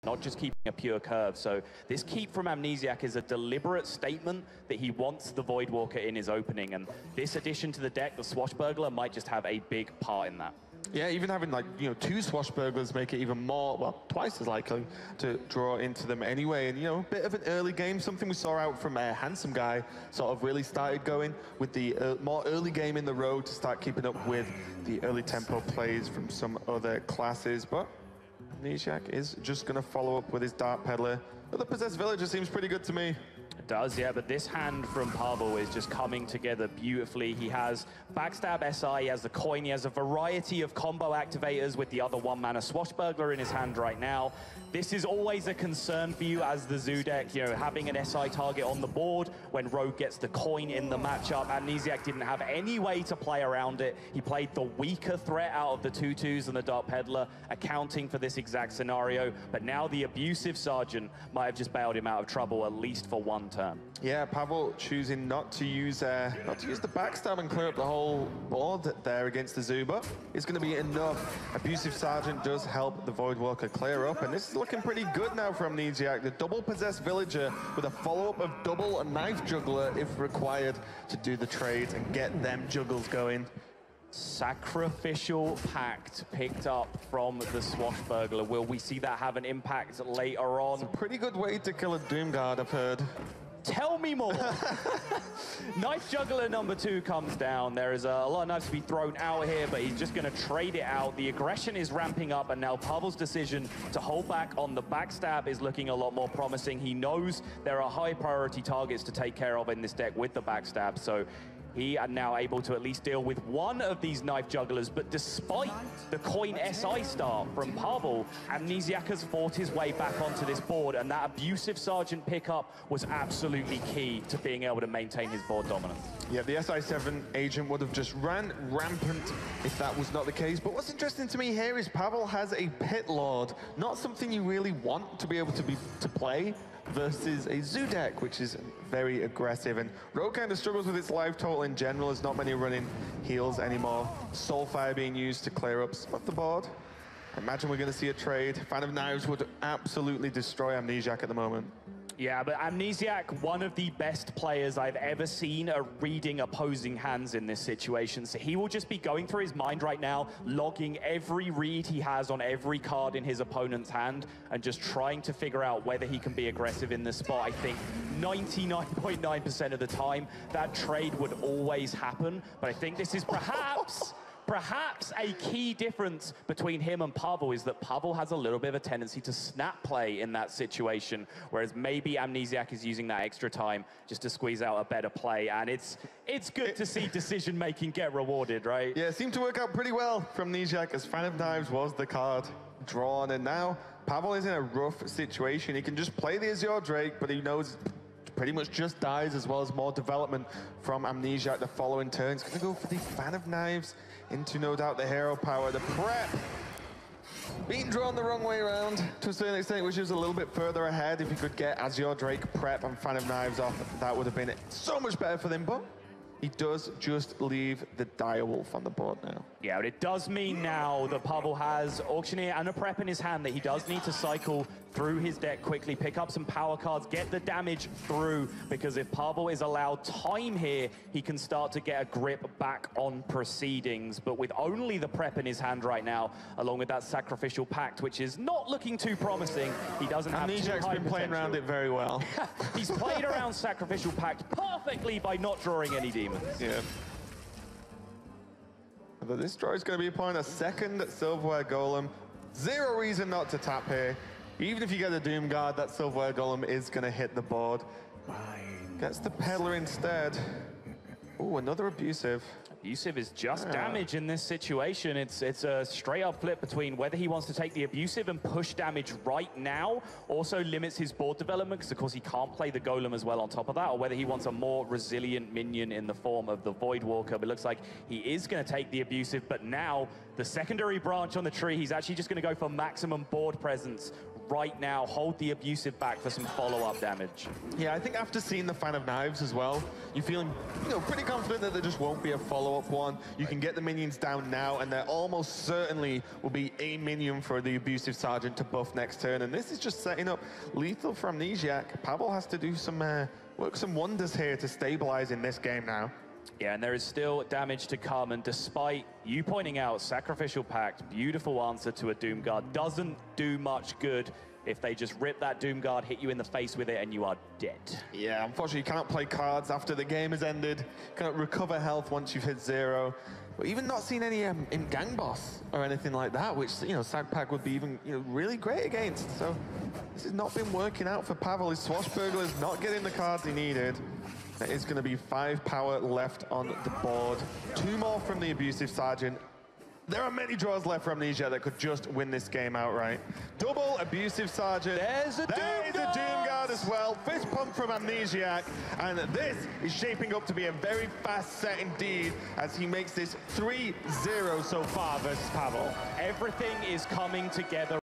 not just keeping a pure curve. So this keep from Amnesiasc is a deliberate statement that he wants the Voidwalker in his opening, and this addition to the deck, the Swashbuckler, might just have a big part in that. Yeah, even having like, you know, 2 Swashbucklers make it even more, well, twice as likely to draw into them anyway. And, you know, a bit of an early game, something we saw out from a Handsome Guy, sort of really started going with the more early game in the road to start keeping up with the early tempo plays from some other classes. But Amnesiasc is just going to follow up with his Dark Peddler. But the Possessed Villager seems pretty good to me. It does, yeah, but this hand from Pavel is just coming together beautifully. He has Backstab SI, he has the coin, he has a variety of combo activators with the other 1-mana Swashbuckler in his hand right now. This is always a concern for you as the Zoo deck, you know, having an SI target on the board when Rogue gets the coin in the matchup. Amnesiasc didn't have any way to play around it. He played the weaker threat out of the 2/2s and the Dark Peddler, accounting for this exact scenario. But now the Abusive Sergeant might have just bailed him out of trouble, at least for one turn. Yeah, Pavel choosing not to use the backstab and clear up the whole board there against the Zoo, but it's going to be enough. Abusive Sergeant does help the Voidwalker clear up, and this is looking pretty good now for Amnesiasc. The double Possessed Villager with a follow-up of double Knife Juggler if required to do the trades and get them juggles going. Sacrificial Pact picked up from the Swashbuckler. Will we see that have an impact later on? It's a pretty good way to kill a Doomguard, I've heard. Tell me more. Knife Juggler number 2 comes down. There is a lot of knives to be thrown out here, but he's just going to trade it out. The aggression is ramping up, and now Pavel's decision to hold back on the backstab is looking a lot more promising. He knows there are high priority targets to take care of in this deck with the backstab, so he are now able to at least deal with one of these Knife Jugglers, but despite the coin SI start from Pavel, Amnesiasc has fought his way back onto this board, and that Abusive Sergeant pickup was absolutely key to being able to maintain his board dominance. Yeah, the SI7 agent would have just ran rampant if that was not the case. But what's interesting to me here is Pavel has a Pit Lord, not something you really want to be able to play versus a Zoo deck, which is very aggressive. And Rogue kind of struggles with its life total in general. There's not many running heals anymore. Soulfire being used to clear up the board. I imagine we're going to see a trade. Fan of Knives would absolutely destroy Amnesiasc at the moment. Yeah, but Amnesiasc, one of the best players I've ever seen reading opposing hands in this situation. So he will just be going through his mind right now, logging every read he has on every card in his opponent's hand, and just trying to figure out whether he can be aggressive in this spot. I think 99.9% of the time, that trade would always happen. But I think this is perhaps a key difference between him and Pavel is that Pavel has a little bit of a tendency to snap play in that situation, whereas maybe Amnesiasc is using that extra time just to squeeze out a better play. And it's good to see decision-making get rewarded, right? Yeah, it seemed to work out pretty well from Amnesiasc, as Fan of Knives was the card drawn. And now Pavel is in a rough situation. He can just play the Azure Drake, but he knows pretty much just dies, as well as more development from Amnesiasc the following turn. He's going to go for the Fan of Knives into, no doubt, the hero power. The prep being drawn the wrong way around to a certain extent, which is a little bit further ahead. If he could get Azure Drake prep and Fan of Knives off, that would have been so much better for them. But he does just leave the Direwolf on the board now. Yeah, but it does mean now that Pavel has Auctioneer and a prep in his hand that he does need to cycle through his deck quickly, pick up some power cards, get the damage through, because if Pavel is allowed time here, he can start to get a grip back on proceedings. But with only the prep in his hand right now, along with that Sacrificial Pact, which is not looking too promising, he doesn't have too high Amnesiasc's been playing around it very well. He's played around Sacrificial Pact perfectly by not drawing any demons. Yeah. But this draw is going to be upon a second Silverware Golem. Zero reason not to tap here. Even if you get a Doomguard, that Silverware Golem is going to hit the board. Gets the Peddler instead. Ooh, another Abusive. Abusive is just damage in this situation. It's a straight up flip between whether he wants to take the Abusive and push damage right now, also limits his board development because of course he can't play the Golem as well on top of that, or whether he wants a more resilient minion in the form of the Voidwalker. But it looks like he is going to take the Abusive, but now the secondary branch on the tree, he's actually just going to go for maximum board presence right now hold the Abusive back for some follow-up damage. Yeah, I think after seeing the Fan of Knives as well, you're feeling, pretty confident that there just won't be a follow-up one. You can get the minions down now, and there almost certainly will be a minion for the Abusive Sergeant to buff next turn. And this is just setting up lethal for Amnesiasc. Pavel has to do some work some wonders here to stabilize in this game now. Yeah, and there is still damage to come, and despite you pointing out Sacrificial Pact, beautiful answer to a Doom Guard, doesn't do much good if they just rip that Doom Guard, hit you in the face with it, and you are dead. Yeah, unfortunately, you cannot play cards after the game has ended. You cannot recover health once you've hit 0. But even not seen any in Gang Boss or anything like that, which, Sag Pack would be even, really great against. So this has not been working out for Pavel. His Swashbuckler is not getting the cards he needed. There is going to be 5 power left on the board. 2 more from the Abusive Sergeant. There are many draws left from Amnesia that could just win this game outright. Double Abusive Sergeant. There's a Doom Guard as well. Fist pump from Amnesiasc. And this is shaping up to be a very fast set indeed as he makes this 3-0 so far versus Pavel. Everything is coming together